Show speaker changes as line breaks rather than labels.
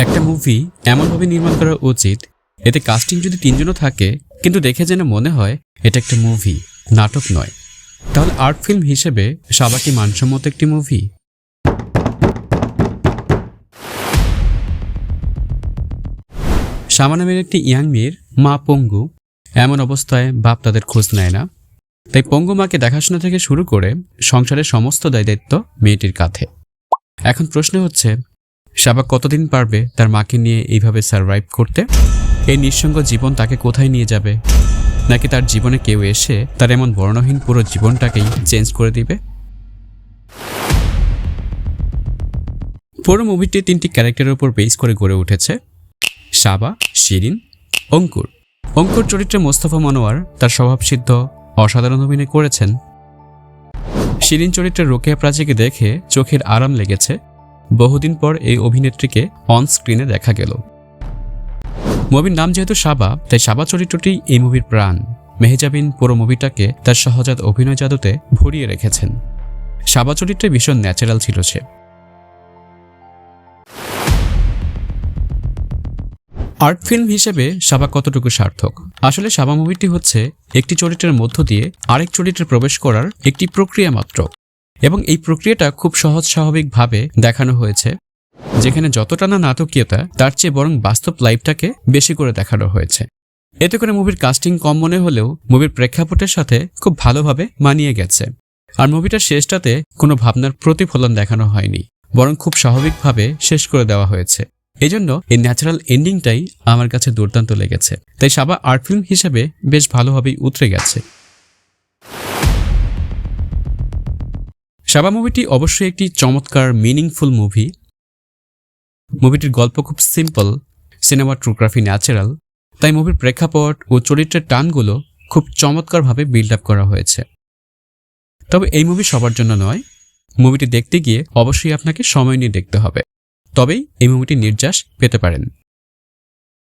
একটা মুভি এমনভাবে নির্মাণ করা উচিত এতে কাস্টিং যদি তিনজনও থাকে কিন্তু দেখে যেন মনে হয় এটা একটা মুভি, নাটক নয়। তাহলে আর্ট ফিল্ম হিসেবে সাবা কি মানসম্মত একটি মুভি? শামা নামের একটি ইয়াং মেয়ের মা পঙ্গু। এমন অবস্থায় বাপ তাদের খোঁজ নেয় না, তাই পঙ্গু মাকে দেখাশোনা থেকে শুরু করে সংসারের সমস্ত দায়িত্ব মেয়েটির কাঁধে। এখন প্রশ্ন হচ্ছে, শাবা কতদিন পারবে তার মাকে নিয়ে এইভাবে সারভাইভ করতে? এই নিঃসঙ্গ জীবন তাকে কোথায় নিয়ে যাবে? নাকি তার জীবনে কেউ এসে তার এমন বর্ণহীন পুরো জীবনটাকেই চেঞ্জ করে দিবে? পুরো মুভিটি তিনটি ক্যারেক্টারের উপর বেস করে গড়ে উঠেছে: শাবা, শিরিন, অঙ্কুর। অঙ্কুর চরিত্রে মোস্তফা মনোয়ার তার স্বভাবসিদ্ধ অসাধারণ অভিনয় করেছেন। শিরিন চরিত্রে রোকেয়া প্রাচীকে দেখে চোখের আরাম লেগেছে। বহুদিন পর এই অভিনেত্রীকে অন স্ক্রিনে দেখা গেল। মুভির নাম যেহেতু শাবা, তাই শাবা চরিত্রটি এই মুভির প্রাণ। মেহজাবিন পুরো মুভিটাকে তার সহজাত অভিনয় জাদুতে ভরিয়ে রেখেছেন। শাবা চরিত্রে ভীষণ ন্যাচারাল ছিল সে। আর্ট ফিল্ম হিসেবে শাবা কতটুকু সার্থক? আসলে শাবা মুভিটি হচ্ছে একটি চরিত্রের মধ্য দিয়ে আরেক চরিত্রে প্রবেশ করার একটি প্রক্রিয়া মাত্র, এবং এই প্রক্রিয়াটা খুব সহজ স্বাভাবিকভাবে দেখানো হয়েছে, যেখানে যতটা না নাটকীয়তা তার চেয়ে বরং বাস্তব লাইফটাকে বেশি করে দেখানো হয়েছে। এতে করে মুভির কাস্টিং কম মনে হলেও মুভির প্রেক্ষাপটের সাথে খুব ভালোভাবে মানিয়ে গেছে। আর মুভিটার শেষটাতে কোনো ভাবনার প্রতিফলন দেখানো হয়নি, বরং খুব স্বাভাবিকভাবে শেষ করে দেওয়া হয়েছে। এজন্য এই ন্যাচারাল এন্ডিংটাই আমার কাছে দুর্দান্ত লেগেছে। তাই শাবা আর্ট ফিল্ম হিসেবে বেশ ভালোভাবেই উতরে গেছে। শাবা মুভিটি অবশ্যই একটি চমৎকার মিনিংফুল মুভি। মুভিটির গল্প খুব সিম্পল, সিনেমাটোগ্রাফি ন্যাচারাল, তাই মুভির প্রেক্ষাপট ও চরিত্রের টানগুলো খুব চমৎকারভাবে বিল্ড আপ করা হয়েছে। তবে এই মুভি সবার জন্য নয়। মুভিটি দেখতে গিয়ে অবশ্যই আপনাকে সময় নিয়ে দেখতে হবে, তবেই এই মুভিটি নির্যাস পেতে পারেন।